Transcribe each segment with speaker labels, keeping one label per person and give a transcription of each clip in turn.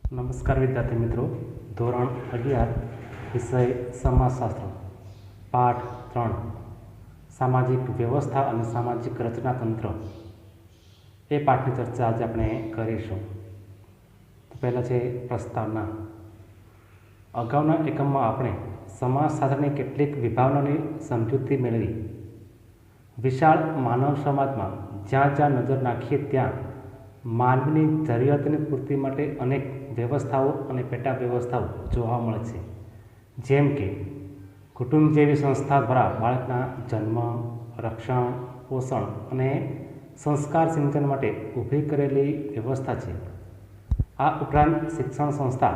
Speaker 1: નમસ્કાર વિદ્યાર્થી મિત્રો, ધોરણ 11 વિષય સમાજશાસ્ત્ર, પાઠ 3 સામાજિક વ્યવસ્થા અને સામાજિક રચનાતંત્ર એ પાઠની ચર્ચા આજે આપણે કરીશું. તો પહેલાં છે પ્રસ્તાવના. અગાઉના એકમમાં આપણે સમાજશાસ્ત્રની કેટલીક વિભાવનાની સમજૂતી મેળવી. વિશાળ માનવ સમાજમાં જ્યાં જ્યાં નજર નાખીએ ત્યાં માનવીની જરૂરિયાતની પૂર્તિ માટે અનેક વ્યવસ્થાઓ અને પેટા વ્યવસ્થાઓ જોવા મળે છે. જેમ કે કુટુંબ જેવી સંસ્થા દ્વારા બાળકના જન્મ, રક્ષણ, પોષણ અને સંસ્કાર સિંચન માટે ઊભી કરેલી વ્યવસ્થા છે. આ ઉપરાંત શિક્ષણ સંસ્થા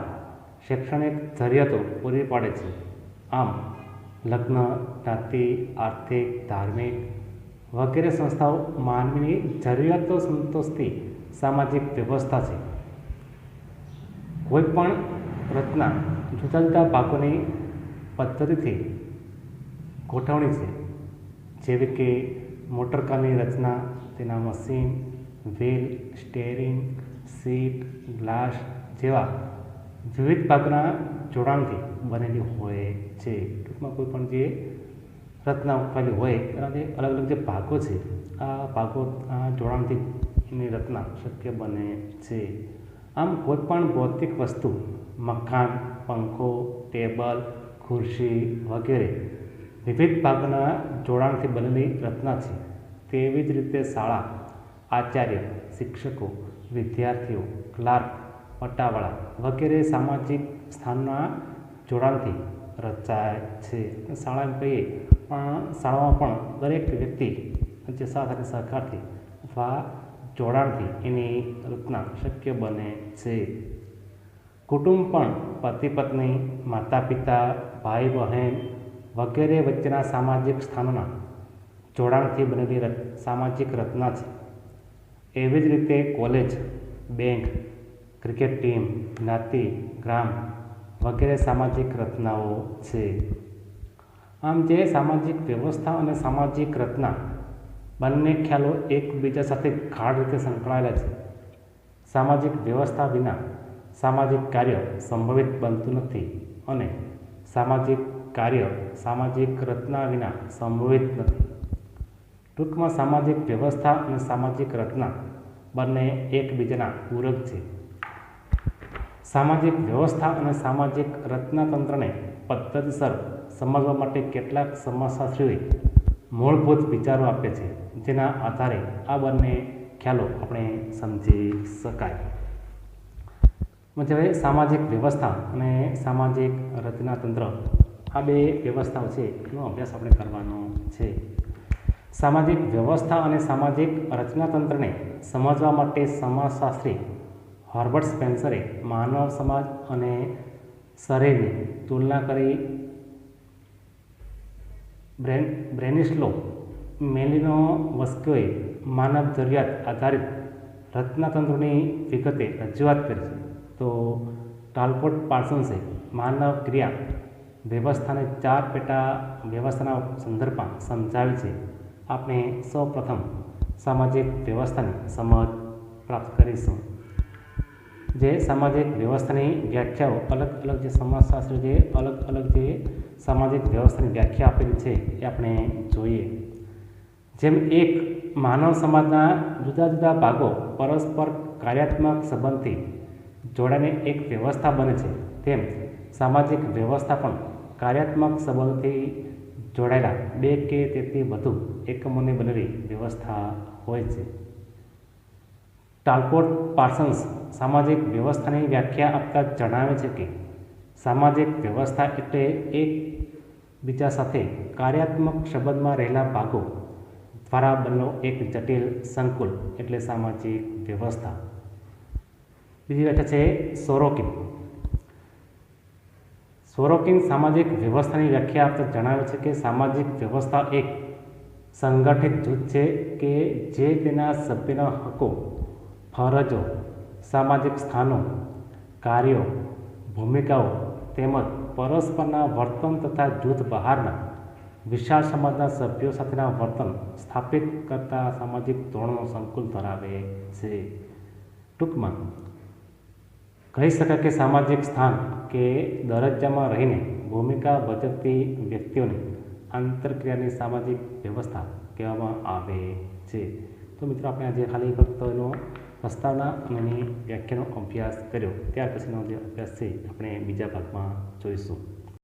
Speaker 1: શૈક્ષણિક જરૂરિયાતો પૂરી પાડે છે. આમ લગ્ન, જ્ઞાતિ, આર્થિક, ધાર્મિક વગેરે સંસ્થાઓ માનવીની જરૂરિયાતો સંતોષતી સામાજિક વ્યવસ્થા છે. કોઈપણ રચના જુદા જુદા ભાગોની પદ્ધતિથી ગોઠવણી છે. જેવી કે મોટરકારની રચના, તેના machine, wheel, steering, seat, glass જેવા વિવિધ ભાગના જોડાણથી બનેલી હોય છે. ટૂંકમાં કોઈ પણ જે રચના ઉઠાવેલી હોય એના જે અલગ અલગ જે ભાગો છે, આ ભાગો જોડાણથી એની રચના શક્ય બને છે. આમ કોઈપણ ભૌતિક વસ્તુ, મકાન, પંખો, ટેબલ, ખુરશી વગેરે વિવિધ ભાગના જોડાણથી બનેલી રચના છે. તેવી જ રીતે શાળા, આચાર્ય, શિક્ષકો, વિદ્યાર્થીઓ, ક્લાર્ક, પટાવાળા વગેરે સામાજિક સ્થાનના જોડાણથી રચાય છે. શાળા એમ કહીએ પણ શાળામાં પણ દરેક વ્યક્તિ જે સાથ અને સહકારથી અથવા જોડાણથી એની રચના શક્ય બને છે. કુટુંબ પણ પતિ પત્ની, માતા પિતા, ભાઈ બહેન વગેરે વચ્ચેના સામાજિક સ્થાનોના જોડાણથી બનેલી સામાજિક રચના છે. એવી જ રીતે કોલેજ, બેંક, ક્રિકેટ ટીમ, જ્ઞાતિ, ગ્રામ વગેરે સામાજિક રચનાઓ છે. આમ જે સામાજિક વ્યવસ્થા અને સામાજિક રચના બંને ખ્યાલો એકબીજા સાથે ગાઢ રીતે સંકળાયેલા છે. સામાજિક વ્યવસ્થા વિના સામાજિક કાર્ય સંભવિત બનતું નથી અને સામાજિક કાર્ય સામાજિક રચના વિના સંભવિત નથી. ટૂંકમાં સામાજિક વ્યવસ્થા અને સામાજિક રચના બંને એકબીજાના પૂરક છે. સામાજિક વ્યવસ્થા અને સામાજિક રચનાતંત્રને પદ્ધતિસર સમજવા માટે કેટલાક સમાજશાસ્ત્રીઓએ મૂળભૂત વિચારો આપ્યા છે, જેના આધારે આ બંને ખ્યાલો આપણે સમજી શકાય. હવે સામાજિક વ્યવસ્થા અને સામાજિક રચનાતંત્ર આ બે વ્યવસ્થાઓ છે એનો અભ્યાસ આપણે કરવાનો છે. સામાજિક વ્યવસ્થા અને સામાજિક રચનાતંત્રને સમજવા માટે સમાજશાસ્ત્રી હર્બર્ટ સ્પેન્સરે માનવ સમાજ અને શરીરની તુલના કરી. બ્રેનિસ્લો મેલિનોવસ્કીએ માનવ જરૂરિયાત આધારિત રચનાતંત્રોની વિગતે રજૂઆત કરી છે. તો ટાલકોટ પાર્સન્સે માનવ ક્રિયા વ્યવસ્થાને 4 પેટા વ્યવસ્થાના સંદર્ભમાં સમજાવી છે. આપણે સૌ પ્રથમ સામાજિક વ્યવસ્થાની સમજ પ્રાપ્ત કરીશું. જે સામાજિક વ્યવસ્થાની વ્યાખ્યાઓ અલગ અલગ જે સમાજશાસ્ત્રી જે અલગ અલગ જે સામાજિક વ્યવસ્થાની વ્યાખ્યા આપેલી છે એ આપણે જોઈએ. જેમ એક માનવ સમાજના જુદા જુદા ભાગો પરસ્પર કાર્યાત્મક સંબંધથી જોડાઈને એક વ્યવસ્થા બને છે, તેમ સામાજિક વ્યવસ્થા પણ કાર્યાત્મક સંબંધથી જોડાયેલા 2 કે તેથી વધુ એકમોની બનેલી વ્યવસ્થા હોય છે. ટાલકોટ પાર્સન્સ સામાજિક વ્યવસ્થાની વ્યાખ્યા આપતા જણાવે છે કે સામાજિક વ્યવસ્થા એટલે એકબીજા સાથે કાર્યાત્મક સંબંધમાં રહેલા ભાગો દ્વારા બનેલો એક જટિલ સંકુલ એટલે સામાજિક વ્યવસ્થા. બીજી વ્યાખ્યા છે સોરોકિન. સોરોકિન સામાજિક વ્યવસ્થાની વ્યાખ્યા આપતા જણાવે છે કે સામાજિક વ્યવસ્થા એક સંગઠિત જૂથ છે કે જે તેના સભ્યના હકો, ફરજો, સામાજિક સ્થાનો, કાર્યો, ભૂમિકાઓ તેમજ પરસ્પરના વર્તન તથા જૂથ બહારના વિશાળ સમાજના સભ્યો સાથેના વર્તન સ્થાપિત કરતા સામાજિક ધોરણો સંકુલ ધરાવે છે. ટૂંકમાં કહી શકાય કે સામાજિક સ્થાન કે દરજ્જામાં રહીને ભૂમિકા ભજવતી વ્યક્તિઓને આંતરક્રિયાની સામાજિક વ્યવસ્થા કહેવામાં આવે છે. તો મિત્રો આપણે આજે ખાલી ફક્ત એનો પ્રસ્તાવના અને એની વ્યાખ્યાનો અભ્યાસ કર્યો. ત્યાર પછીનો જે અભ્યાસ છે આપણે બીજા ભાગમાં જોઈશું.